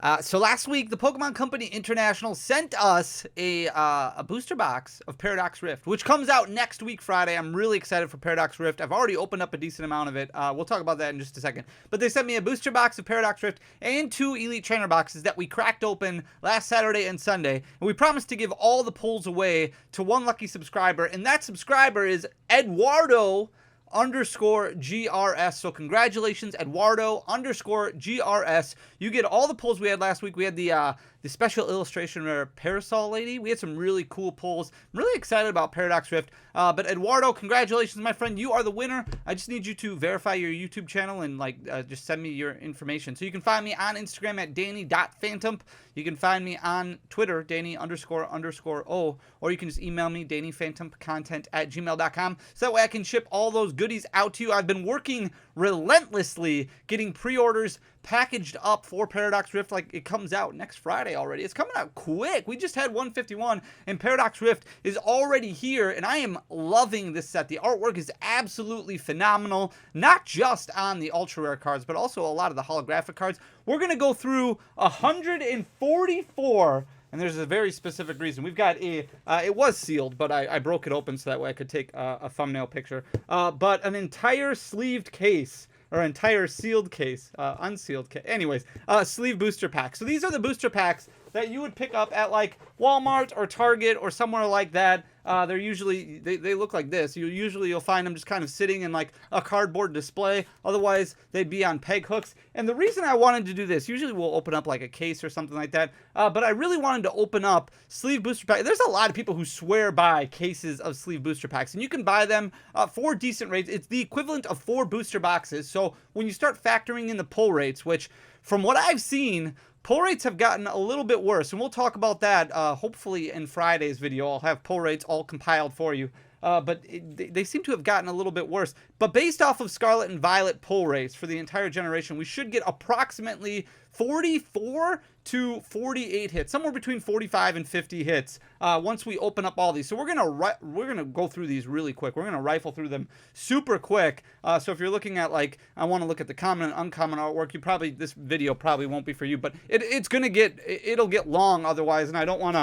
So last week, the Pokemon Company International sent us a booster box of Paradox Rift, which comes out next week, Friday. I'm really excited for Paradox Rift. I've already opened up a decent amount of it. We'll talk about that in just a second. But they sent me a booster box of Paradox Rift and 2 Elite Trainer boxes that we cracked open last Saturday and Sunday. And we promised to give all the pulls away to one lucky subscriber, and that subscriber is Eduardo underscore GRS. So congratulations, Eduardo underscore GRS. You get all the pulls we had last week. We had the special illustration rare Parasol Lady. We had some really cool pulls. I'm really excited about Paradox Rift. But Eduardo, congratulations, my friend. You are the winner. I just need you to verify your YouTube channel and just send me your information. So you can find me on Instagram at Danny.Phantom. You can find me on Twitter, Danny __O, or you can just email me, DannyPhantomContent@gmail.com. So that way I can ship all those goodies out to you. I've been working relentlessly getting pre-orders packaged up for Paradox Rift. Like, it comes out next Friday already. It's coming out quick. We just had 151 and Paradox Rift is already here, and I am loving this set. The artwork is absolutely phenomenal, not just on the ultra rare cards, but also a lot of the holographic cards. We're going to go through 144, and there's a very specific reason. We've got it was sealed, but I broke it open so that way I could take a thumbnail picture. But an entire sleeved case, or entire sealed case, unsealed case. Anyways, sleeve booster pack. So these are the booster packs that you would pick up at like Walmart or Target or somewhere like that. They're usually, they look like this. You'll find them just kind of sitting in like a cardboard display. Otherwise, they'd be on peg hooks. And the reason I wanted to do this, usually we'll open up like a case or something like that. But I really wanted to open up sleeve booster packs. There's a lot of people who swear by cases of sleeve booster packs, and you can buy them for decent rates. It's the equivalent of 4 booster boxes. So when you start factoring in the pull rates, which from what I've seen, pull rates have gotten a little bit worse, and we'll talk about that hopefully in Friday's video. I'll have pull rates all compiled for you. But they seem to have gotten a little bit worse. But based off of Scarlet and Violet pull rates for the entire generation, we should get approximately 44 to 48 hits, somewhere between 45 and 50 hits once we open up all these. So we're gonna go through these really quick. We're gonna rifle through them super quick. So if you're looking at like, I want to look at the common and uncommon artwork, this video probably won't be for you. But it'll get long otherwise, and I don't want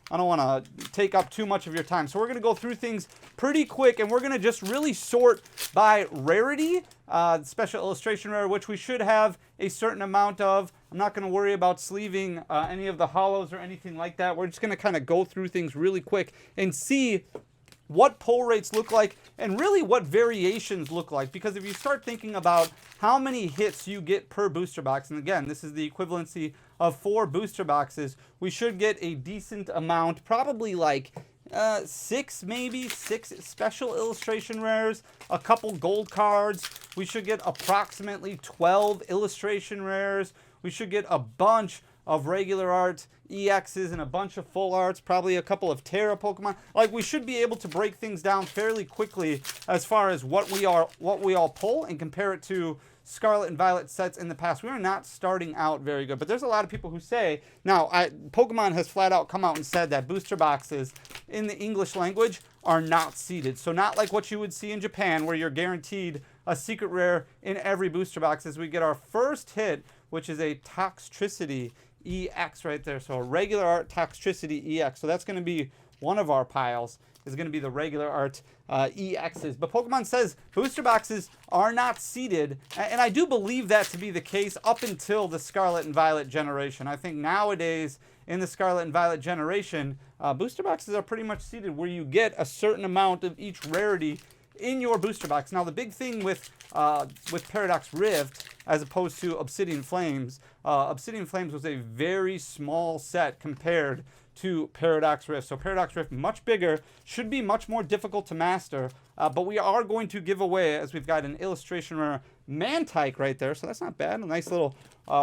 to take up too much of your time. So we're going to go through things pretty quick, and we're going to just really sort by rarity, special illustration rare, which we should have a certain amount of. I'm not going to worry about sleeving any of the hollows or anything like that. We're just going to kind of go through things really quick and see what pull rates look like and really what variations look like. Because if you start thinking about how many hits you get per booster box, and again, this is the equivalency of 4 booster boxes, we should get a decent amount, probably like 6 special illustration rares, a couple gold cards. We should get approximately 12 illustration rares. We should get a bunch of regular art EXs and a bunch of full arts, probably a couple of Terra Pokemon. Like, we should be able to break things down fairly quickly as far as what we all pull and compare it to Scarlet and Violet sets in the past. We are not starting out very good, but there's a lot of people who say, now, Pokemon has flat out come out and said that booster boxes in the English language are not seeded. So not like what you would see in Japan, where you're guaranteed a secret rare in every booster box. As we get our first hit, which is a Toxtricity EX right there. So a regular art Toxtricity EX. So that's going to be one of our piles, is going to be the regular art EXs. But Pokemon says booster boxes are not seeded, and I do believe that to be the case up until the Scarlet and Violet generation. I think nowadays in the Scarlet and Violet generation, booster boxes are pretty much seeded, where you get a certain amount of each rarity in your booster box. Now, the big thing with Paradox Rift, as opposed to Obsidian Flames was a very small set compared to Paradox Rift. So Paradox Rift, much bigger, should be much more difficult to master. But we are going to give away, as we've got an illustration rare Mantike right there. So that's not bad. A nice little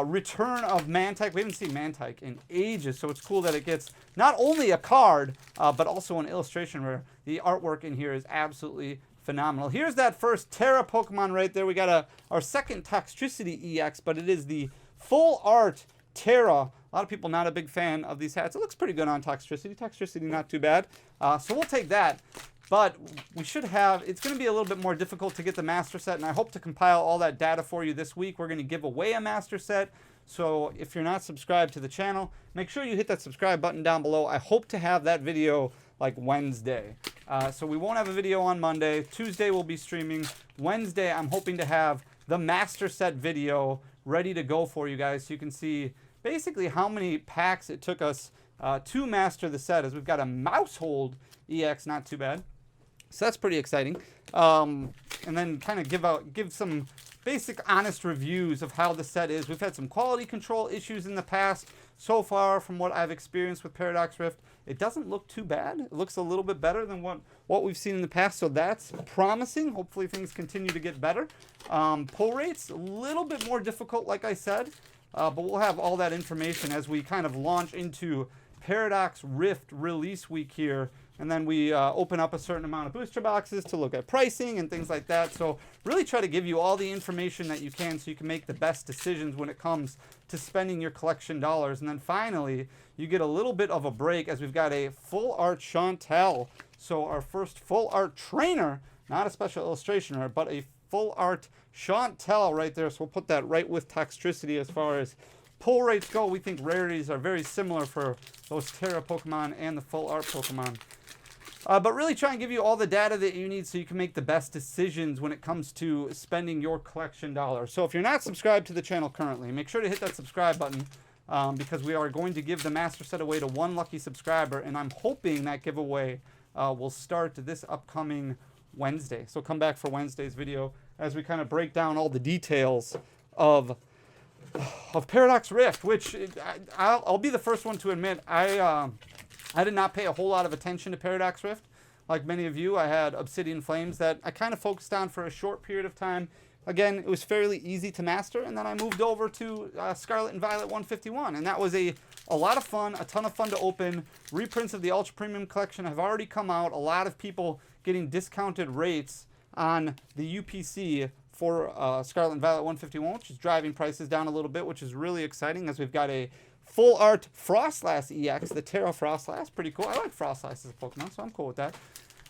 return of Mantike. We haven't seen Mantike in ages, so it's cool that it gets not only a card, but also an illustration rare. The artwork in here is absolutely phenomenal. Here's that first Terra Pokemon right there. We got our second Toxtricity EX, but it is the full art Terra. A lot of people not a big fan of these hats. It looks pretty good on Toxtricity. Toxtricity, not too bad. So we'll take that. But we should have, it's going to be a little bit more difficult to get the master set, and I hope to compile all that data for you this week. We're going to give away a master set. So if you're not subscribed to the channel, make sure you hit that subscribe button down below. I hope to have that video like Wednesday. So we won't have a video on Monday. Tuesday we'll be streaming. Wednesday I'm hoping to have the master set video ready to go for you guys, so you can see basically how many packs it took us to master the set, as we've got a Mousehold EX, not too bad. So that's pretty exciting. And then kind of give some basic honest reviews of how the set is. We've had some quality control issues in the past. So far, from what I've experienced with Paradox Rift, it doesn't look too bad. It looks a little bit better than what we've seen in the past, so that's promising. Hopefully things continue to get better. Pull rates, a little bit more difficult, like I said, but we'll have all that information as we kind of launch into Paradox Rift release week here, and then we open up a certain amount of booster boxes to look at pricing and things like that. So really try to give you all the information that you can so you can make the best decisions when it comes to spending your collection dollars. And then finally, you get a little bit of a break as we've got a full art Chantel. So our first full art trainer, not a special illustration, but a full art Chantel right there. So we'll put that right with Toxtricity as far as pull rates go. We think rarities are very similar for those Terra Pokemon and the full art Pokemon. But really try and give you all the data that you need so you can make the best decisions when it comes to spending your collection dollars. So if you're not subscribed to the channel currently, make sure to hit that subscribe button because we are going to give the master set away to one lucky subscriber, and I'm hoping that giveaway will start this upcoming Wednesday. So come back for Wednesday's video as we kind of break down all the details of Paradox Rift, which I'll be the first one to admit, I did not pay a whole lot of attention to Paradox Rift. Like many of you, I had Obsidian Flames that I kind of focused on for a short period of time. Again, it was fairly easy to master, and then I moved over to Scarlet and Violet 151, and that was a lot of fun, a ton of fun to open. Reprints of the Ultra Premium Collection have already come out. A lot of people getting discounted rates on the UPC for Scarlet and Violet 151, which is driving prices down a little bit, which is really exciting as we've got a full art Frostlass EX, the Terra Frostlass. Pretty cool. I like Frostlass as a Pokemon, so I'm cool with that.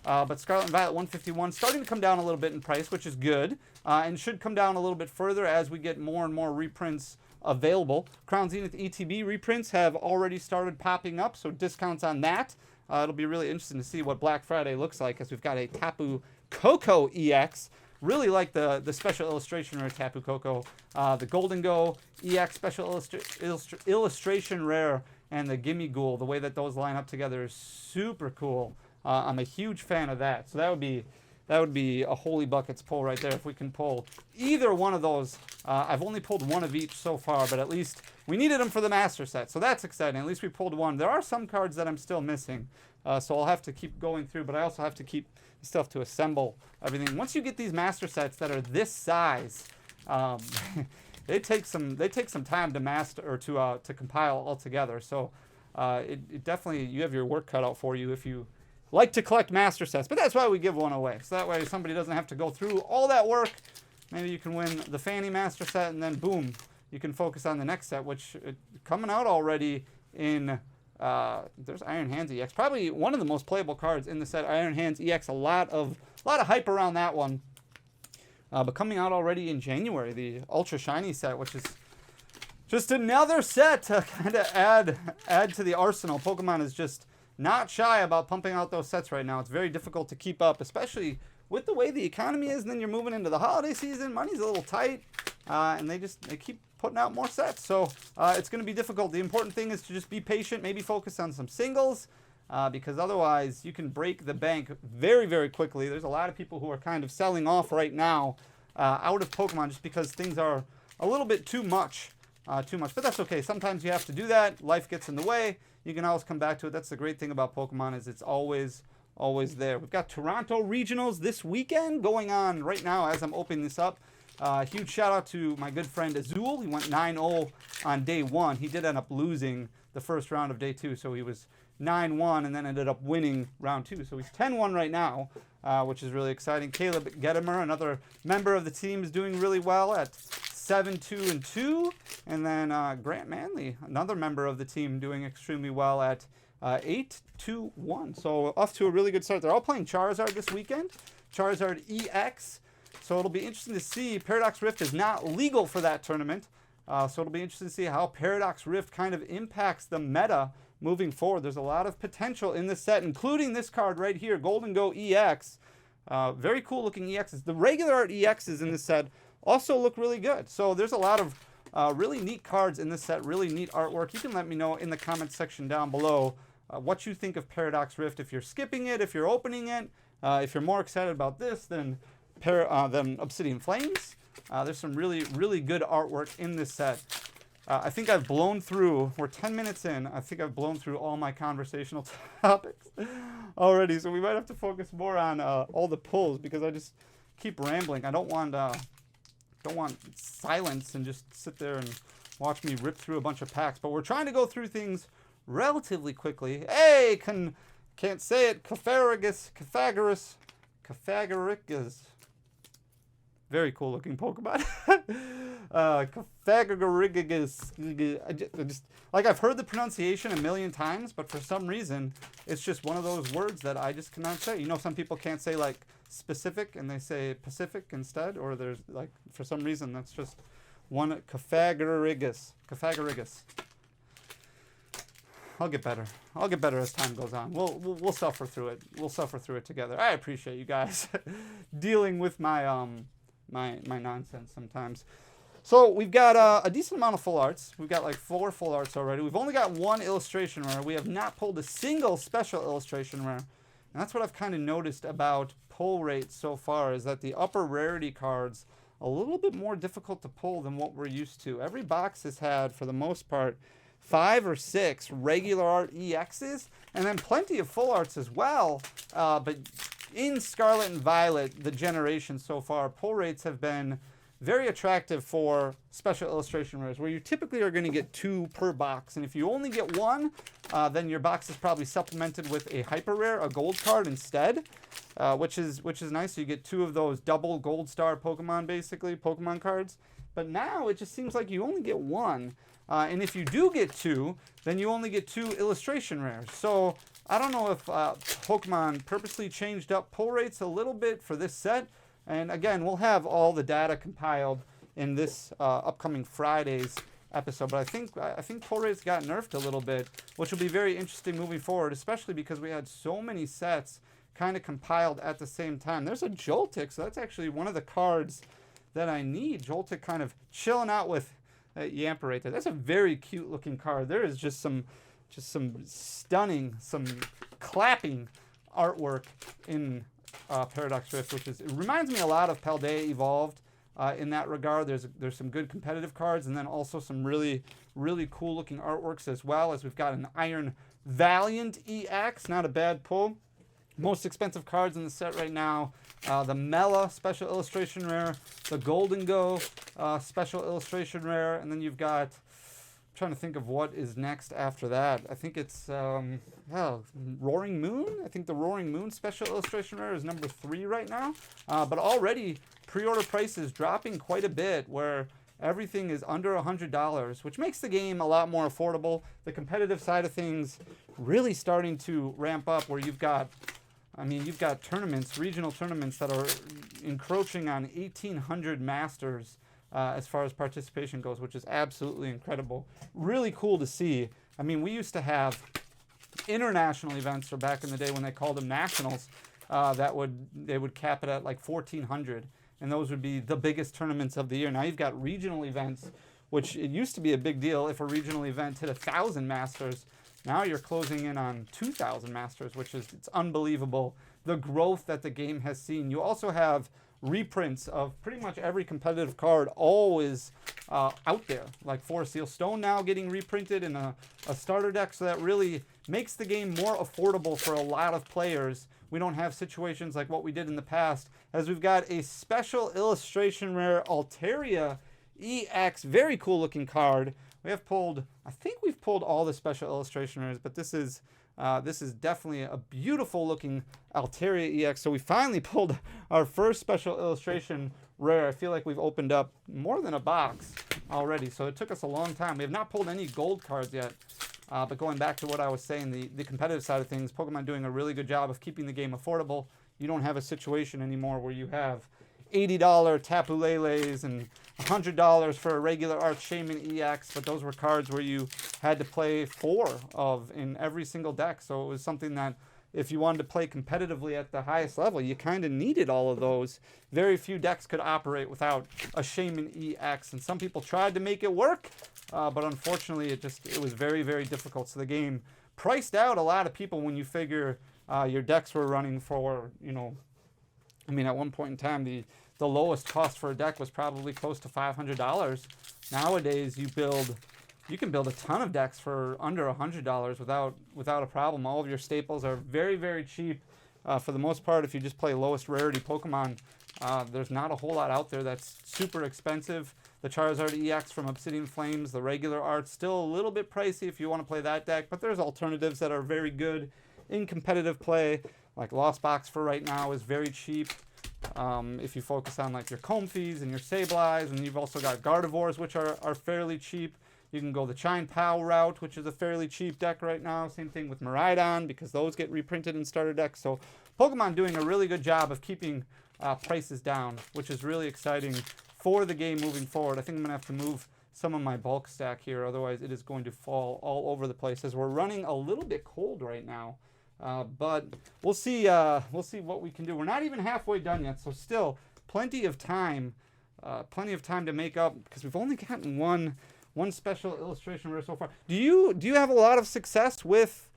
But Scarlet and Violet 151 starting to come down a little bit in price, which is good, and should come down a little bit further as we get more and more reprints available. Crown Zenith ETB reprints have already started popping up, so discounts on that. It'll be really interesting to see what Black Friday looks like, as we've got a Tapu Koko EX. Really like the special illustration rare Tapu Koko, the Golden Go EX special illustration rare, and the Gimme Ghoul. The way that those line up together is super cool. I'm a huge fan of that. So that would be a holy buckets pull right there if we can pull either one of those. I've only pulled one of each so far, but at least we needed them for the master set, so that's exciting. At least we pulled one. There are some cards that I'm still missing, so I'll have to keep going through, but I also have to keep stuff to assemble everything. Once you get these master sets that are this size, they take some time to master or to compile all together. So it definitely, you have your work cut out for you if you like to collect master sets. But that's why we give one away, so that way somebody doesn't have to go through all that work. Maybe you can win the Fanny master set, and then boom, you can focus on the next set, which coming out already in there's Iron Hands EX, probably one of the most playable cards in the set. Iron Hands EX, a lot of hype around that one. But coming out already in January, the Ultra Shiny set, which is just another set to kind of add to the arsenal. Pokemon is just not shy about pumping out those sets right now. It's very difficult to keep up, especially with the way the economy is, and then you're moving into the holiday season. Money's a little tight, and they keep putting out more sets. So it's going to be difficult. The important thing is to just be patient, maybe focus on some singles, because otherwise you can break the bank very, very quickly. There's a lot of people who are kind of selling off right now out of Pokemon just because things are a little bit too much. But that's okay. Sometimes you have to do that. Life gets in the way. You can always come back to it. That's the great thing about Pokemon, is it's always there. We've got Toronto Regionals this weekend going on right now as I'm opening this up. Huge shout out to my good friend Azul. He went 9-0 on day one. He did end up losing the first round of day two, so he was 9-1 and then ended up winning round two. So he's 10-1 right now, which is really exciting. Caleb Gedimer, another member of the team, is doing really well at 7-2-2, and then Grant Manley, another member of the team, doing extremely well at 8-2-1. So off to a really good start. They're all playing Charizard this weekend, Charizard EX. So it'll be interesting to see. Paradox Rift is not legal for that tournament, So it'll be interesting to see how Paradox Rift kind of impacts the meta moving forward. There's a lot of potential in this set, including this card right here, Golden Go EX. Very cool looking EXs. The regular art EXs in this set also look really good. So there's a lot of really neat cards in this set, really neat artwork. You can let me know in the comments section down below what you think of Paradox Rift, if you're skipping it, if you're opening it, if you're more excited about this than Obsidian Flames. There's some really, really good artwork in this set. I think I've blown through, we're 10 minutes in, I think I've blown through all my conversational topics already, so we might have to focus more on all the pulls, because I just keep rambling. I don't want silence and just sit there and watch me rip through a bunch of packs, but we're trying to go through things relatively quickly. Hey, can't say it, Pythagoras. Very cool looking Pokemon. Pythagoras. Like, I've heard the pronunciation a million times, but for some reason, it's just one of those words that I just cannot say. You know, some people can't say, like, specific, and they say Pacific instead, or there's, like, for some reason, that's just one. Pythagoras. I'll get better. I'll get better as time goes on. We'll suffer through it. We'll suffer through it together. I appreciate you guys dealing with my my nonsense sometimes. So we've got a decent amount of full arts. We've got like 4 full arts already. We've only got 1 illustration rare. We have not pulled a single special illustration rare. And that's what I've kind of noticed about pull rates so far, is that the upper rarity cards a little bit more difficult to pull than what we're used to. Every box has had, for the most part, 5 or 6 regular art EXs, and then plenty of full arts as well. But in Scarlet and Violet, the generation so far, pull rates have been very attractive for special illustration rares, where you typically are going to get 2 per box. And if you only get 1, then your box is probably supplemented with a hyper rare, a gold card instead, which is nice. So you get 2 of those double gold star Pokemon, basically, Pokemon cards. But now it just seems like you only get 1. And if you do get 2, then you only get 2 illustration rares. So I don't know if Pokemon purposely changed up pull rates a little bit for this set. And again, we'll have all the data compiled in this upcoming Friday's episode. But I think pull rates got nerfed a little bit, which will be very interesting moving forward, especially because we had so many sets kind of compiled at the same time. There's a Joltik, so that's actually one of the cards that I need. Joltik kind of chilling out with Yamper right there. That's a very cute looking card. There is just some stunning, some clapping artwork in Paradox Rift, which is, it reminds me a lot of Paldea Evolved in that regard. There's some good competitive cards, and then also some really, really cool looking artworks, as well as we've got an Iron Valiant EX, not a bad pull. Most expensive cards in the set right now, the Mela special illustration rare, the Golden Go special illustration rare, and then you've got, I'm trying to think of what is next after that. I think it's Roaring Moon. I think the Roaring Moon special illustration rare is number 3 right now. But already pre-order prices dropping quite a bit, where everything is under $100, which makes the game a lot more affordable. The competitive side of things really starting to ramp up, where you've got tournaments, regional tournaments, that are encroaching on 1,800 masters as far as participation goes, which is absolutely incredible. Really cool to see. I mean, we used to have international events, or back in the day when they called them nationals, they would cap it at like 1,400, and those would be the biggest tournaments of the year. Now you've got regional events, which it used to be a big deal if a regional event hit 1,000 masters. Now you're closing in on 2,000 masters, which is, it's unbelievable, the growth that the game has seen. You also have reprints of pretty much every competitive card always out there, like Forest Seal Stone now getting reprinted in a starter deck, so that really makes the game more affordable for a lot of players. We don't have situations like what we did in the past, as we've got a special illustration rare Altaria EX, very cool looking card. We have pulled, I think we've pulled all the special illustration rares, but this is definitely a beautiful looking Altaria EX. So we finally pulled our first special illustration rare. I feel like we've opened up more than a box already, so it took us a long time. We have not pulled any gold cards yet, but going back to what I was saying, the competitive side of things, Pokemon doing a really good job of keeping the game affordable. You don't have a situation anymore where you have $80 Tapu Leles and $100 for a regular art Shaman EX, but those were cards where you had to play 4 of in every single deck. So it was something that if you wanted to play competitively at the highest level, you kind of needed all of those. Very few decks could operate without a Shaman EX, and some people tried to make it work, but unfortunately it was very, very difficult. So the game priced out a lot of people when you figure your decks were running for, I mean, at one point in time, the lowest cost for a deck was probably close to $500. Nowadays, you can build a ton of decks for under $100 without a problem. All of your staples are very, very cheap. For the most part, if you just play lowest rarity Pokemon, there's not a whole lot out there that's super expensive. The Charizard EX from Obsidian Flames, the regular art's still a little bit pricey if you want to play that deck, but there's alternatives that are very good in competitive play. Like Lost Box for right now is very cheap. If you focus on like your Comfeys and your Sableyes, and you've also got Gardevoirs, which are fairly cheap. You can go the Chine Pow route, which is a fairly cheap deck right now. Same thing with Miraidon, because those get reprinted in starter decks. So Pokemon doing a really good job of keeping prices down, which is really exciting for the game moving forward. I think I'm going to have to move some of my bulk stack here, otherwise it is going to fall all over the place as we're running a little bit cold right now. But we'll see what we can do. We're not even halfway done yet, so still plenty of time to make up, because we've only gotten one special illustration rare so far. Do you have a lot of success with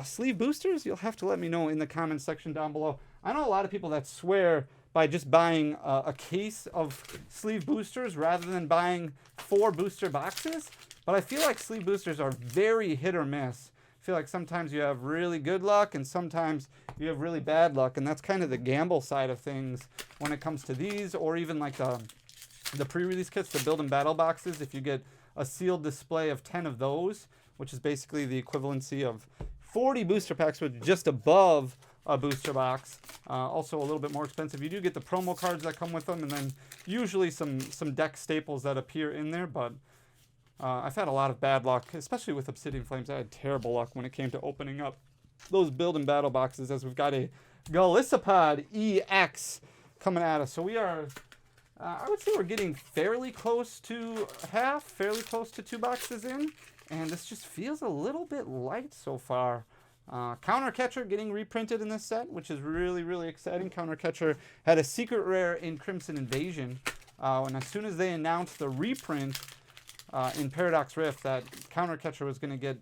sleeve boosters? You'll have to let me know in the comments section down below. I know a lot of people that swear by just buying a case of sleeve boosters rather than buying 4 booster boxes, but I feel like sleeve boosters are very hit or miss. I feel like sometimes you have really good luck and sometimes you have really bad luck, and that's kind of the gamble side of things when it comes to these, or even like the pre-release kits, the build and battle boxes. If you get a sealed display of 10 of those, which is basically the equivalency of 40 booster packs, with just above a booster box. Also a little bit more expensive. You do get the promo cards that come with them, and then usually some deck staples that appear in there, but I've had a lot of bad luck, especially with Obsidian Flames. I had terrible luck when it came to opening up those build and battle boxes, as we've got a Golisopod EX coming at us. So we are, I would say we're getting fairly close to half, fairly close to 2 boxes in, and this just feels a little bit light so far. Countercatcher getting reprinted in this set, which is really, really exciting. Countercatcher had a secret rare in Crimson Invasion, and as soon as they announced the reprint in Paradox Rift that Countercatcher was going to get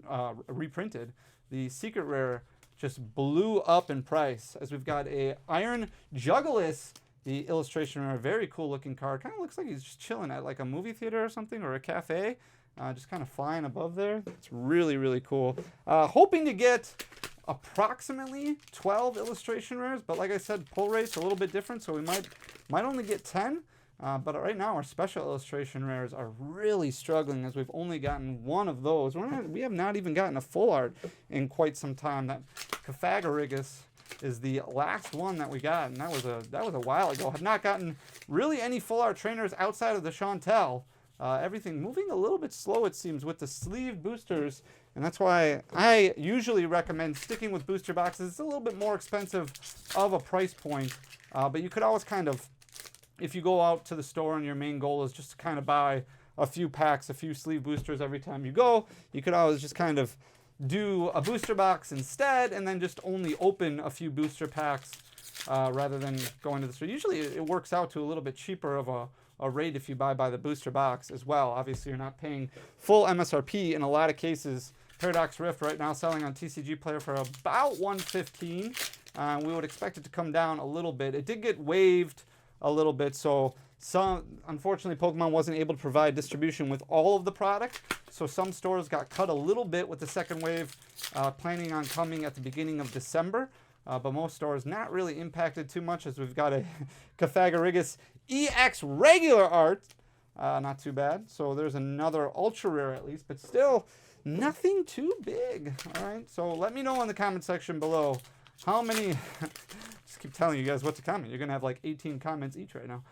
reprinted, the secret rare just blew up in price, as we've got a Iron Juggalos, the illustration rare, very cool looking card. Kind of looks like he's just chilling at like a movie theater or something, or a cafe, just kind of flying above there. It's really, really cool. Hoping to get approximately 12 illustration rares, but like I said, pull rate's a little bit different, so we might only get 10. But right now our special illustration rares are really struggling, as we've only gotten 1 of those. We have not even gotten a full art in quite some time. That Pythagoras is the last one that we got, and that was a while ago. Have not gotten really any full art trainers outside of the Chantel. Everything moving a little bit slow, it seems, with the sleeve boosters, and that's why I usually recommend sticking with booster boxes. It's a little bit more expensive of a price point, but you could always kind of, if you go out to the store and your main goal is just to kind of buy a few packs, a few sleeve boosters every time you go, you could always just kind of do a booster box instead, and then just only open a few booster packs rather than going to the store. Usually it works out to a little bit cheaper of a rate if you buy by the booster box as well. Obviously, you're not paying full MSRP in a lot of cases. Paradox Rift right now selling on TCG Player for about $115. We would expect it to come down a little bit. It did get waived a little bit, so unfortunately Pokemon wasn't able to provide distribution with all of the product, so some stores got cut a little bit with the second wave, planning on coming at the beginning of December, but most stores not really impacted too much, as we've got a Pythagoras EX regular art, not too bad. So there's another ultra rare at least, but still nothing too big. All right, so let me know in the comment section below how many just keep telling you guys what to comment. You're gonna have like 18 comments each right now.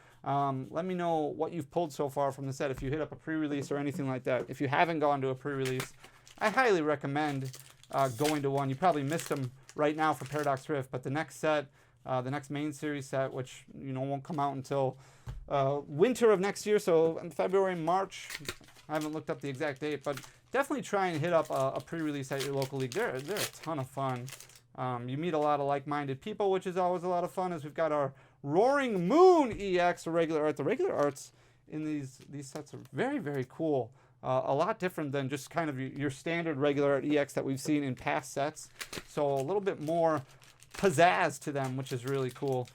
Let me know what you've pulled so far from the set, if you hit up a pre-release or anything like that. If you haven't gone to a pre-release, I highly recommend going to one. You probably missed them right now for Paradox Rift, but the next set the next main series set, which, you know, won't come out until winter of next year. So in February, March. I haven't looked up the exact date, but definitely try and hit up a pre-release at your local league. They're a ton of fun. You meet a lot of like-minded people, which is always a lot of fun. As we've got our Roaring Moon EX, or regular art. The regular arts in these sets are very, very cool. A lot different than just kind of your standard regular art EX that we've seen in past sets. So a little bit more pizzazz to them, which is really cool.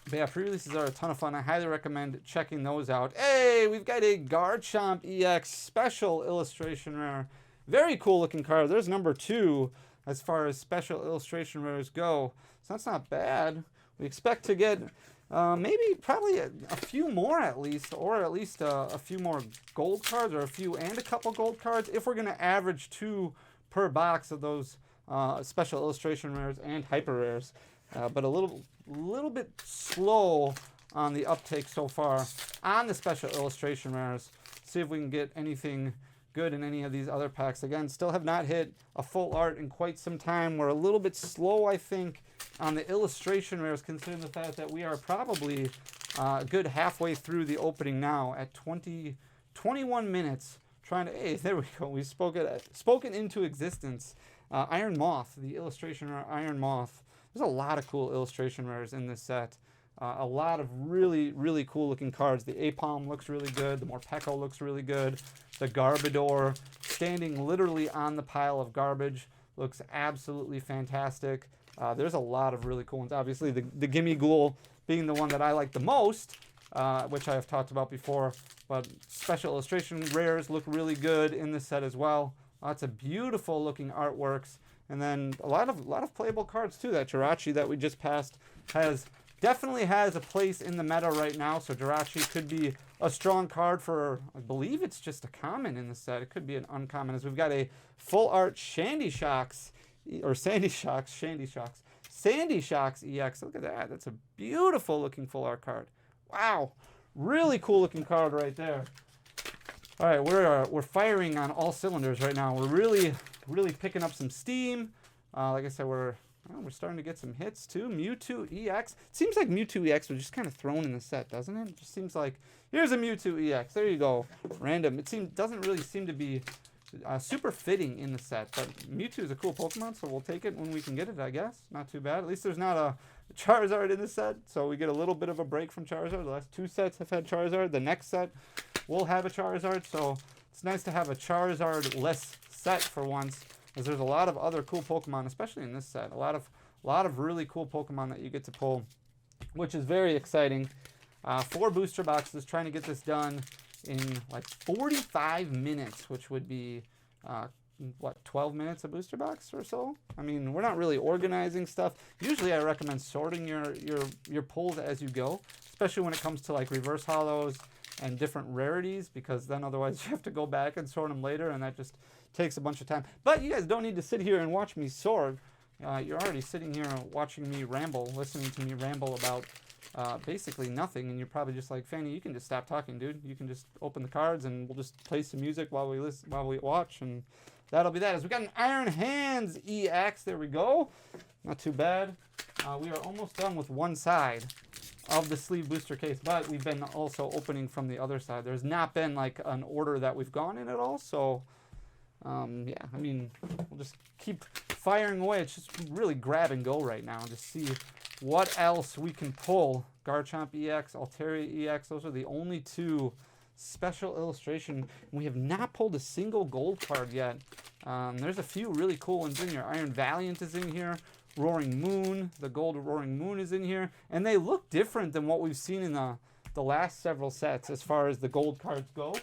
But yeah, pre-releases are a ton of fun. I highly recommend checking those out. Hey, we've got a Garchomp EX special illustration rare. Very cool looking card. There's number 2 as far as special illustration rares go. So that's not bad. We expect to get probably a few more at least, or at least a few more gold cards, or a couple gold cards, if we're going to average 2 per box of those special illustration rares and hyper rares. But a little bit slow on the uptake so far on the special illustration rares. See if we can get anything good in any of these other packs. Again, still have not hit a full art in quite some time. We're a little bit slow, I think, on the illustration rares, considering the fact that we are probably a good halfway through the opening now at 21 minutes. Trying to, hey, there we go. We've spoken into existence. Iron Moth, the illustration rare Iron Moth. There's a lot of cool illustration rares in this set. A lot of really, really cool looking cards. The Apom looks really good. The Morpeko looks really good. The Garbodor, standing literally on the pile of garbage, looks absolutely fantastic. There's a lot of really cool ones. Obviously, the Gimme Ghoul being the one that I like the most, which I have talked about before. But special illustration rares look really good in this set as well. Lots of beautiful looking artworks. And then a lot of playable cards too. That Jirachi that we just passed definitely has a place in the meta right now. So Jirachi could be a strong card for, I believe it's just a common in the set. It could be an uncommon, as we've got a full art Sandy Shocks EX. Look at that. That's a beautiful looking full art card. Wow. Really cool looking card right there. All right, we're firing on all cylinders right now. We're really picking up some steam. Like I said, we're starting to get some hits too. Mewtwo EX. It seems like Mewtwo EX was just kind of thrown in the set, doesn't it? It just seems like, here's a Mewtwo EX. There you go. Random. It doesn't really seem to be super fitting in the set. But Mewtwo is a cool Pokemon, so we'll take it when we can get it, I guess. Not too bad. At least there's not a Charizard in the set, so we get a little bit of a break from Charizard. The last 2 sets have had Charizard. The next set will have a Charizard, so it's nice to have a Charizard-less set for once, as there's a lot of other cool Pokemon, especially in this set. A lot of really cool Pokemon that you get to pull, which is very exciting. 4 booster boxes, trying to get this done in like 45 minutes, which would be 12 minutes a booster box or so. I mean, we're not really organizing stuff. Usually I recommend sorting your pulls as you go, especially when it comes to like reverse hollows and different rarities, because then otherwise you have to go back and sort them later, and that just takes a bunch of time. But you guys don't need to sit here and watch me sort. You're already sitting here watching me ramble, listening to me ramble about basically nothing, and you're probably just like, Fanny, you can just stop talking, dude. You can just open the cards and we'll just play some music while we watch, and that'll be that. As we got an Iron Hands EX, there we go. Not too bad. We are almost done with one side of the sleeve booster case, but we've been also opening from the other side. There's not been like an order that we've gone in at all, so yeah, I mean, we'll just keep firing away. It's just really grab and go right now and just see what else we can pull. Garchomp EX, Altaria EX, those are the only 2 special illustration. We have not pulled a single gold card yet. There's a few really cool ones in here. Iron Valiant is in here. Roaring Moon, the gold Roaring Moon is in here. And they look different than what we've seen in the last several sets as far as the gold cards go.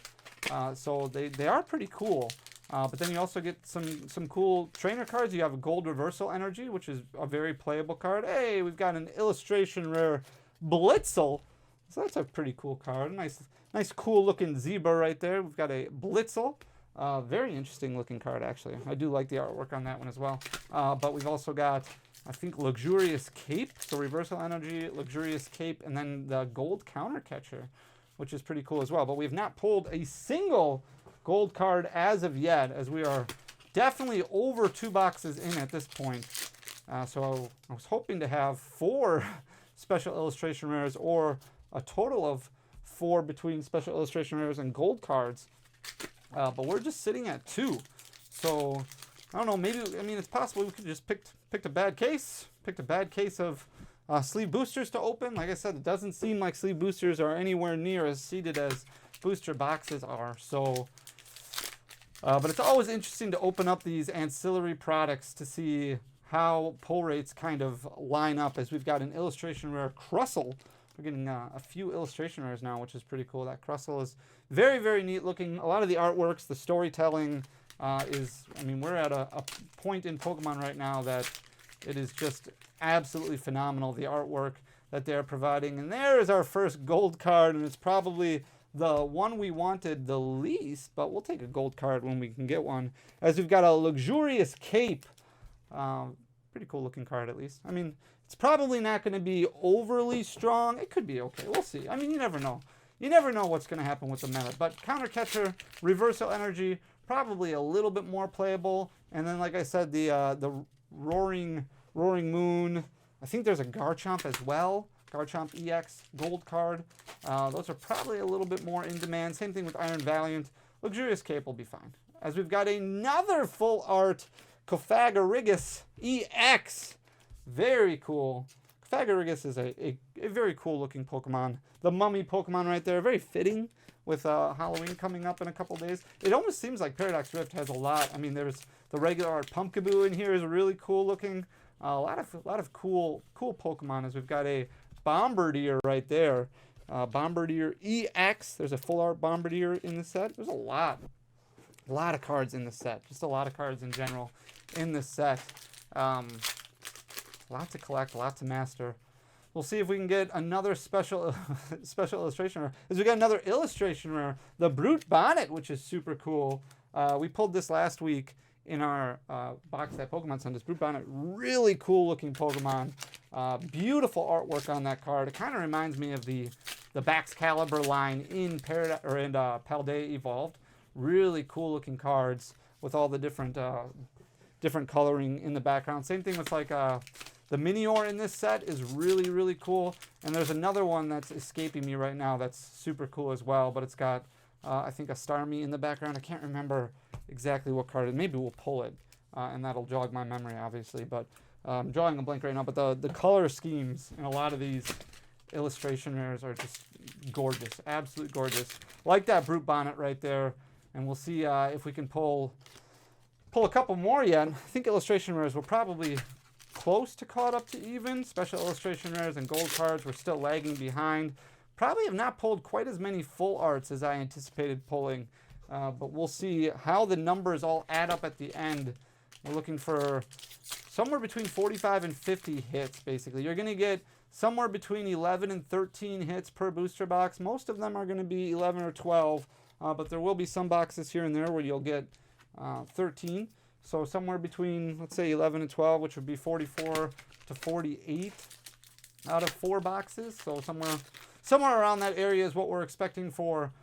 So they are pretty cool. But then you also get some cool trainer cards. You have a gold Reversal Energy, which is a very playable card. Hey, we've got an illustration rare Blitzel. So that's a pretty cool card. Nice cool looking zebra right there. We've got a Blitzel. Very interesting looking card, actually. I do like the artwork on that one as well. But we've also got, I think, Luxurious Cape. So Reversal Energy, Luxurious Cape, and then the gold Counter Catcher, which is pretty cool as well. But we've not pulled a single gold card as of yet, as we are definitely over 2 boxes in at this point. So I was hoping to have 4 special illustration rares, or a total of 4 between special illustration rares and gold cards. But we're just sitting at 2. So I don't know, maybe, I mean, it's possible we could just picked a bad case. Picked a bad case of sleeve boosters to open. Like I said, it doesn't seem like sleeve boosters are anywhere near as seeded as booster boxes are. So, but it's always interesting to open up these ancillary products to see how pull rates kind of line up, as we've got an illustration rare Crustle. We're getting a few illustration rares now, which is pretty cool. That Crustle is very, very neat looking. A lot of the artworks, the storytelling is, I mean, we're at a point in Pokemon right now that it is just absolutely phenomenal, the artwork that they're providing. And there is our first gold card, and it's probably the one we wanted the least, but we'll take a gold card when we can get one, as we've got a luxurious cape. Pretty cool looking card, at least. I mean, it's probably not going to be overly strong. It could be okay. We'll see. I mean, you never know. You never know what's going to happen with the meta. But Counter Catcher, Reversal Energy, probably a little bit more playable. And then, like I said, the Roaring Moon. I think there's a Garchomp as well. Garchomp EX gold card. Those are probably a little bit more in demand. Same thing with Iron Valiant. Luxurious Cape will be fine. As we've got another full art Cofagrigus EX. Very cool. Cofagrigus is a very cool looking Pokemon. The mummy Pokemon right there. Very fitting with Halloween coming up in a couple days. It almost seems like Paradox Rift has a lot. I mean, there's the regular art Pumpkaboo in here is really cool looking. A lot of cool Pokemon, as we've got a Bombardier right there. Bombardier EX. There's a full art Bombardier in the set. There's a lot of cards in the set. Just a lot of cards in general in this set. Lot to collect, lot to master. We'll see if we can get another special illustration rare. As we got another illustration rare, the Brute Bonnet, which is super cool. We pulled this last week in our box at Pokemon Sun. This Brute Bonnet, really cool looking Pokemon. Beautiful artwork on that card. It kind of reminds me of the Baxcalibur line in Paldea Evolved. Really cool looking cards with all the different coloring in the background. Same thing with like the Minior in this set is really, really cool. And there's another one that's escaping me right now that's super cool as well, but it's got I think a Starmie in the background. I can't remember exactly what card it is. Maybe we'll pull it and that'll jog my memory, obviously, but I'm drawing a blank right now. But the color schemes in a lot of these illustration rares are just gorgeous, absolutely gorgeous. Like that Brute Bonnet right there. And we'll see if we can pull a couple more yet. I think illustration rares were probably close to caught up to even. Special illustration rares and gold cards were still lagging behind. Probably have not pulled quite as many full arts as I anticipated pulling. But we'll see how the numbers all add up at the end. We're looking for somewhere between 45 and 50 hits, basically. You're going to get somewhere between 11 and 13 hits per booster box. Most of them are going to be 11 or 12. But there will be some boxes here and there where you'll get 13. So somewhere between, let's say, 11 and 12, which would be 44 to 48 out of 4 boxes. So somewhere around that area is what we're expecting for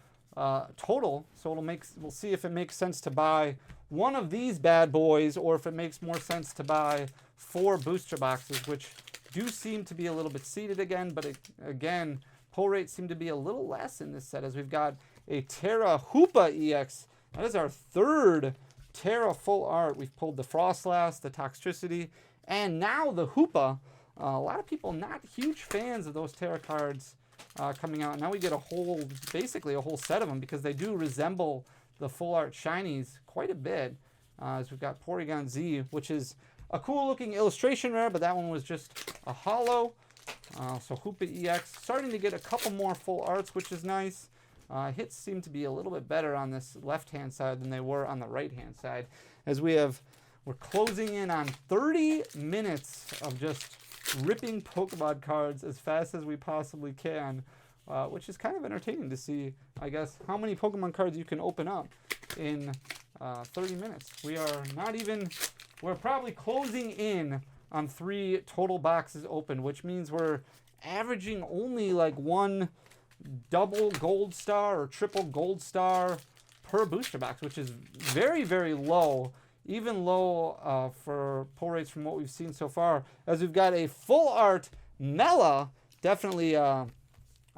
total. So we'll see if it makes sense to buy one of these bad boys, or if it makes more sense to buy 4 booster boxes, which do seem to be a little bit seeded again. But again, pull rates seem to be a little less in this set, as we've got a Terra Hoopa EX. That is our 3rd Terra full art. We've pulled the Frostlass, the Toxtricity, and now the Hoopa. A lot of people not huge fans of those Terra cards coming out. Now we get basically a whole set of them, because they do resemble the full art shinies quite a bit. As we've got Porygon Z, which is a cool looking illustration rare, but that one was just a holo. So Hoopa EX starting to get a couple more full arts, which is nice. Hits seem to be a little bit better on this left-hand side than they were on the right-hand side, as we're closing in on 30 minutes of just ripping Pokemon cards as fast as we possibly can, which is kind of entertaining to see, I guess, how many Pokemon cards you can open up in 30 minutes. We're probably closing in on 3 total boxes open, which means we're averaging only like 1 double gold star or triple gold star per booster box, which is very, very low, even low for pull rates from what we've seen so far, as we've got a full art Mela, definitely a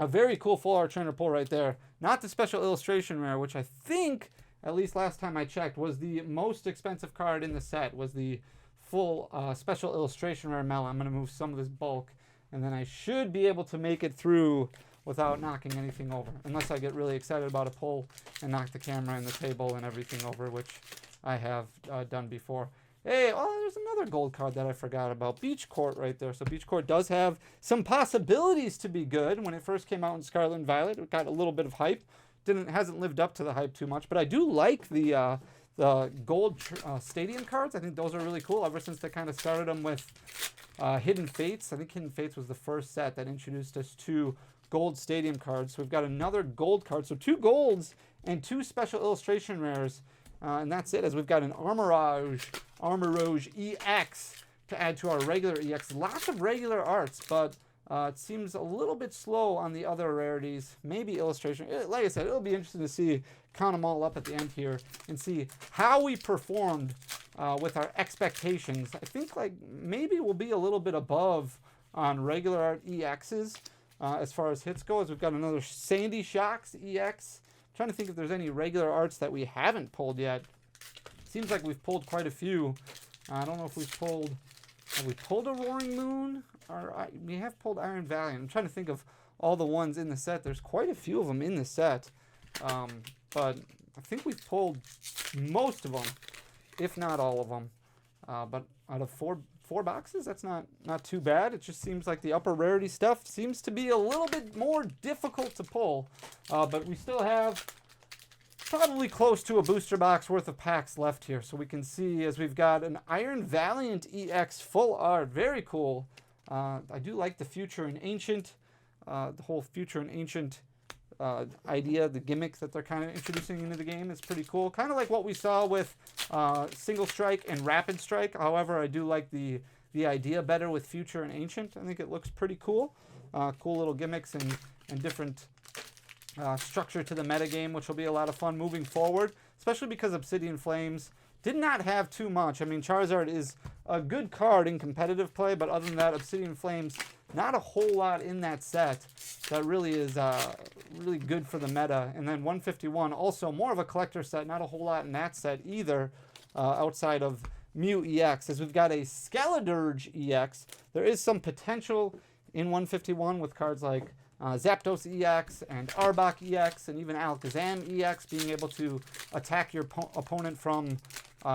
very cool full art trainer pull right there. Not the special illustration rare, which I think, at least last time I checked, was the most expensive card in the set, was the full special illustration rare Mela. I'm going to move some of this bulk, and then I should be able to make it through without knocking anything over, unless I get really excited about a pull and knock the camera and the table and everything over, which I have done before. Hey, oh, there's another gold card that I forgot about. Beach Court right there. So Beach Court does have some possibilities to be good. When it first came out in Scarlet and Violet, it got a little bit of hype. Hasn't lived up to the hype too much, but I do like the gold stadium cards. I think those are really cool ever since they kind of started them with Hidden Fates. I think Hidden Fates was the first set that introduced us to gold stadium cards. So we've got another gold card. So 2 golds and 2 special illustration rares. And that's it, as we've got an Armorage EX to add to our regular EX. Lots of regular arts, but it seems a little bit slow on the other rarities. Maybe illustration. Like I said, it'll be interesting to see, count them all up at the end here, and see how we performed with our expectations. I think like maybe we'll be a little bit above on regular art EXs as far as hits go, as we've got another Sandy Shocks EX. Trying to think if there's any regular arts that we haven't pulled yet. Seems like we've pulled quite a few. I don't know if have we pulled a Roaring Moon? Or we have pulled Iron Valiant. I'm trying to think of all the ones in the set. There's quite a few of them in the set. But I think we've pulled most of them, if not all of them. But out of four boxes, that's not too bad. It just seems like the upper rarity stuff seems to be a little bit more difficult to pull, but we still have probably close to a booster box worth of packs left here. So we can see, as we've got an Iron Valiant EX full art, very cool. I do like the Future and Ancient, the whole Future and Ancient idea, the gimmicks that they're kind of introducing into the game is pretty cool. Kind of like what we saw with Single Strike and Rapid Strike. However, I do like the idea better with Future and Ancient. I think it looks pretty cool. Cool little gimmicks and different structure to the metagame, which will be a lot of fun moving forward, especially because Obsidian Flames did not have too much. I mean, Charizard is a good card in competitive play, but other than that, Obsidian Flames, not a whole lot in that set that really is really good for the meta. And then 151, also more of a collector set, not a whole lot in that set either, outside of Mew EX. As we've got a Skeledirge EX, there is some potential in 151 with cards like Zapdos EX and Arbok EX and even Alakazam EX, being able to attack your opponent from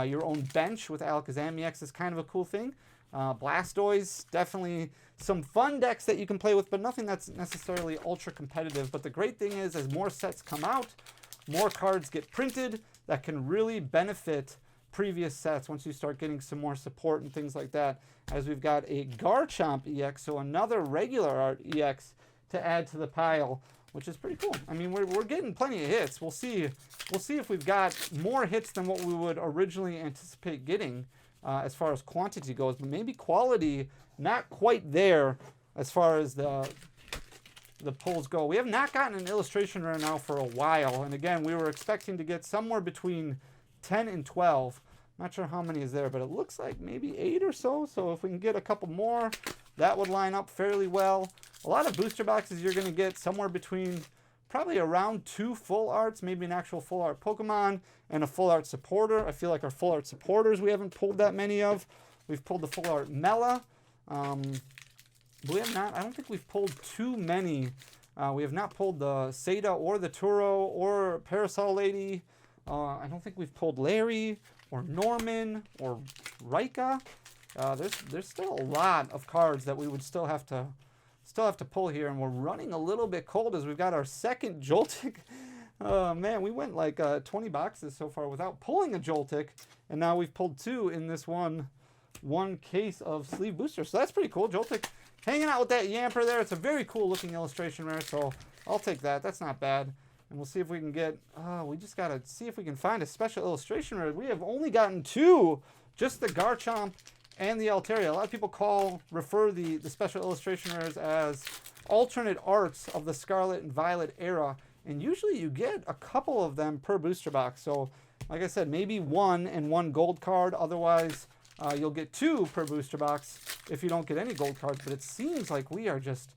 your own bench with Alakazam EX is kind of a cool thing. Blastoise, definitely some fun decks that you can play with, but nothing that's necessarily ultra competitive. But the great thing is, as more sets come out, more cards get printed that can really benefit previous sets once you start getting some more support and things like that. As we've got a Garchomp EX, so another regular art EX to add to the pile, which is pretty cool. I mean, we're getting plenty of hits. We'll see if we've got more hits than what we would originally anticipate getting as far as quantity goes, but maybe quality not quite there as far as the pulls go. We have not gotten an illustration rare now for a while, and again, we were expecting to get somewhere between 10 and 12. Not sure how many is there, but it looks like maybe 8 or so. So if we can get a couple more, that would line up fairly well. A lot of booster boxes, you're going to get somewhere between probably around 2 full arts, maybe an actual full art Pokemon and a full art supporter. I feel like our full art supporters we haven't pulled that many of. We've pulled the full art Mela. We have not. I don't think we've pulled too many. We have not pulled the Seda or the Turo or Parasol Lady. I don't think we've pulled Larry or Norman or Rika. There's still a lot of cards that we would still have to pull here, and we're running a little bit cold as we've got our second Joltik. Man, we went like 20 boxes so far without pulling a Joltik, and now we've pulled 2 in this one case of sleeve booster. So that's pretty cool. Joltik hanging out with that Yamper there. It's a very cool looking illustration rare, so I'll take that. That's not bad. And we'll see if we can get, we just got to see if we can find a special illustration rare. We have only gotten 2, just the Garchomp and the Altaria. A lot of people refer the special illustration rares as alternate arts of the Scarlet and Violet era. And usually you get a couple of them per booster box. So like I said, maybe 1 and 1 gold card. Otherwise, you'll get 2 per booster box if you don't get any gold cards. But it seems like we are just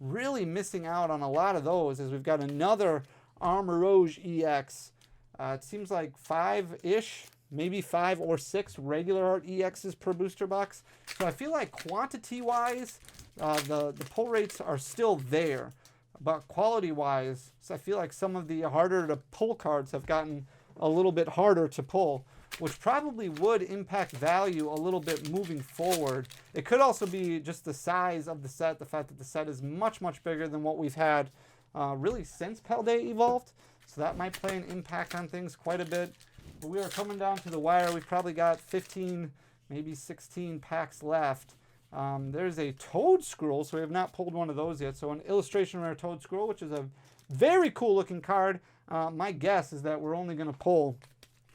really missing out on a lot of those, as we've got another Armorage EX. It seems like 5-ish, maybe 5 or 6 regular art EXs per booster box. So I feel like quantity-wise, the pull rates are still there. But quality-wise, so I feel like some of the harder to pull cards have gotten a little bit harder to pull, which probably would impact value a little bit moving forward. It could also be just the size of the set, the fact that the set is much, much bigger than what we've had really since Paldea evolved. So that might play an impact on things quite a bit. But we are coming down to the wire. We've probably got 15, maybe 16 packs left. There's a Toad Scroll, so we have not pulled one of those yet. So an illustration rare Toad Scroll, which is a very cool looking card. My guess is that we're only going to pull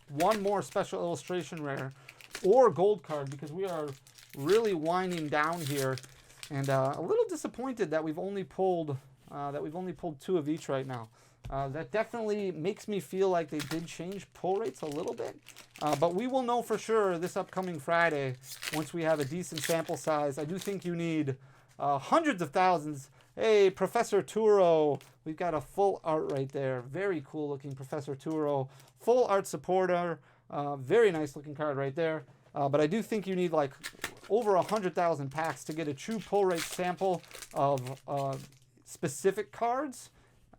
one more special illustration rare or gold card, because we are really winding down here, and a little disappointed that we've only pulled 2 of each right now. That definitely makes me feel like they did change pull rates a little bit, but we will know for sure this upcoming Friday once we have a decent sample size. I do think you need hundreds of thousands. Hey, Professor Turo, we've got a full art right there. Very cool looking Professor Turo. Full art supporter. Very nice looking card right there. But I do think you need like over 100,000 packs to get a true pull rate sample of specific cards.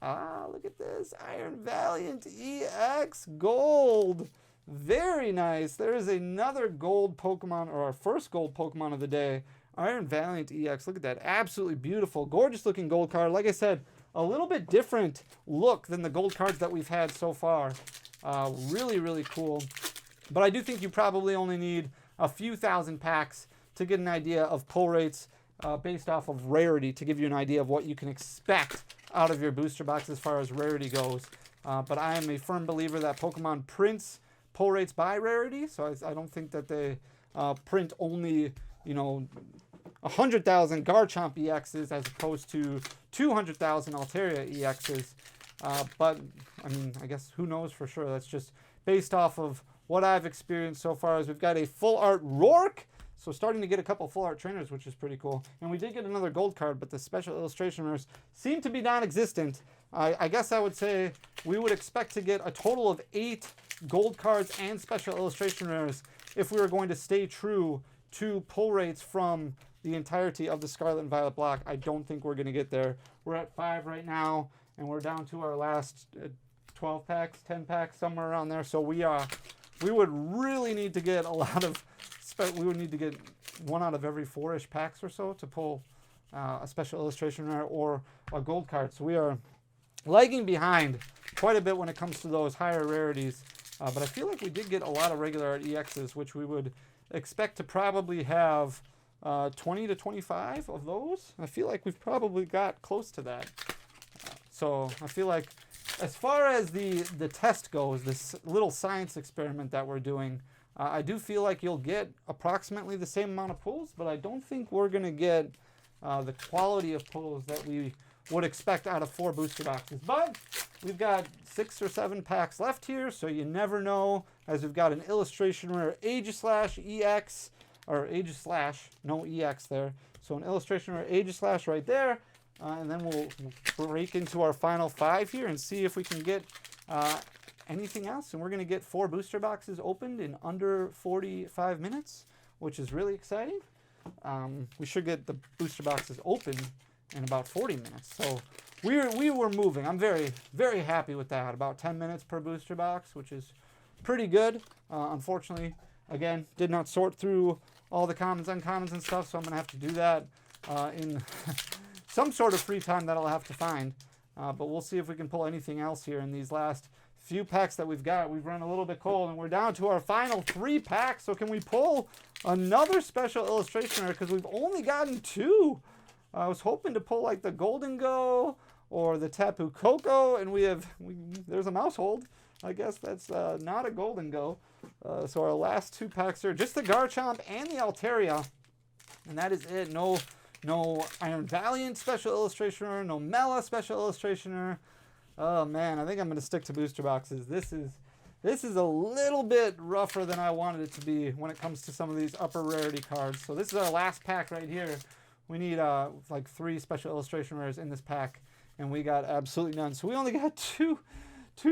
Look at this. Iron Valiant EX Gold. Very nice. There is another gold Pokemon, or our first gold Pokemon of the day. Iron Valiant EX. Look at that. Absolutely beautiful. Gorgeous looking gold card. Like I said, a little bit different look than the gold cards that we've had so far. Really, really cool. But I do think you probably only need a few thousand packs to get an idea of pull rates based off of rarity, to give you an idea of what you can expect out of your booster box as far as rarity goes. But I am a firm believer that Pokemon prints pull rates by rarity, so I don't think that they print only, 100,000 Garchomp EXs as opposed to 200,000 Altaria EXs. But, I mean, I guess who knows for sure. That's just based off of what I've experienced so far. Is we've got a full art Rourke. So starting to get a couple full art trainers, which is pretty cool. And we did get another gold card, but the special illustration rares seem to be non-existent. I guess I would say we would expect to get a total of 8 gold cards and special illustration rares if we were going to stay true to pull rates from the entirety of the Scarlet and Violet block. I don't think we're going to get there. We're at 5 right now, and we're down to our last 12 packs, 10 packs, somewhere around there. So we would really need to get a lot of... We would need to get 1 out of every 4-ish packs or so to pull a special illustration rare or a gold card. So we are lagging behind quite a bit when it comes to those higher rarities. But I feel like we did get a lot of regular art EXs, which we would expect to probably have 20 to 25 of those. I feel like we've probably got close to that. So I feel like as far as the test goes, this little science experiment that we're doing, I do feel like you'll get approximately the same amount of pulls, but I don't think we're going to get the quality of pulls that we would expect out of 4 booster boxes. But we've got 6 or 7 packs left here, so you never know, as we've got an illustration rare Aegislash EX, or Aegislash, no EX there. So an illustration rare Aegislash right there, and then we'll break into our final 5 here and see if we can get... anything else, and we're going to get 4 booster boxes opened in under 45 minutes, which is really exciting. We should get the booster boxes open in about 40 minutes. So we were moving. I'm very, very happy with that. About 10 minutes per booster box, which is pretty good. Unfortunately, again, did not sort through all the commons, uncommons, and stuff, so I'm going to have to do that in some sort of free time that I'll have to find. But we'll see if we can pull anything else here in these last few packs that we've got. We've run a little bit cold, and we're down to our final 3 packs. So can we pull another special illustration rare? Because we've only gotten 2. I was hoping to pull like the Golden Go or the Tapu Koko, and there's a Mousehold. I guess that's not a Golden Go. So our last 2 packs are just the Garchomp and the Altaria, and that is it. No Iron Valiant special illustration rare, no Mela special illustration rare. Oh man, I think I'm going to stick to booster boxes. This This is a little bit rougher than I wanted it to be when it comes to some of these upper rarity cards. So this is our last pack right here. We need like 3 special illustration rares in this pack, and we got absolutely none. So we only got two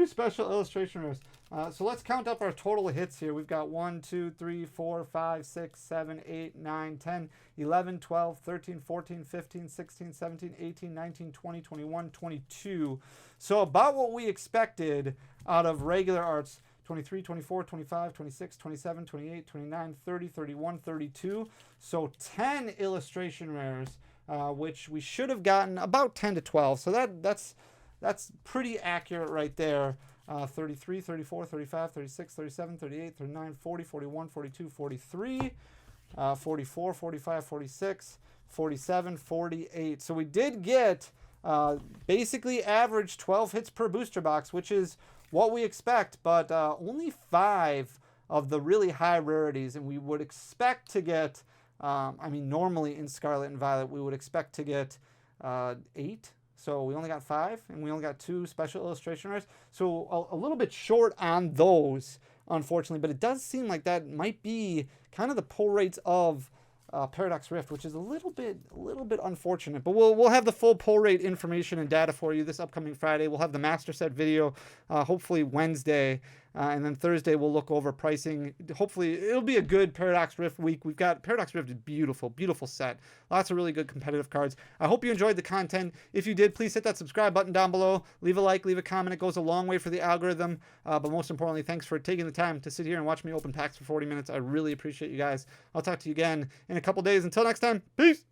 special illustration rares. So let's count up our total hits here. We've got 1, 2, 3, 4, 5, 6, 7, 8, 9, 10, 11, 12, 13, 14, 15, 16, 17, 18, 19, 20, 21, 22. So about what we expected out of regular arts. 23, 24, 25, 26, 27, 28, 29, 30, 31, 32. So 10 illustration rares, which we should have gotten about 10 to 12. So that's pretty accurate right there. 33, 34, 35, 36, 37, 38, 39, 40, 41, 42, 43, 44, 45, 46, 47, 48. So we did get basically average 12 hits per booster box, which is what we expect, but only 5 of the really high rarities, and we would expect to get, I mean, normally in Scarlet and Violet, we would expect to get 8. So we only got 5, and we only got 2 special illustration rares. So a little bit short on those, unfortunately, but it does seem like that might be kind of the pull rates of Paradox Rift, which is a little bit unfortunate. But we'll have the full pull rate information and data for you this upcoming Friday. We'll have the master set video, hopefully Wednesday, and then Thursday we'll look over pricing. Hopefully it'll be a good Paradox Rift week. We've got Paradox Rift is beautiful set. Lots of really good competitive cards. I hope you enjoyed the content. If you did, please hit that subscribe button down below. Leave a like, leave a comment. It goes a long way for the algorithm. But most importantly, thanks for taking the time to sit here and watch me open packs for 40 minutes. I really appreciate you guys. I'll talk to you again in a couple days. Until next time, peace.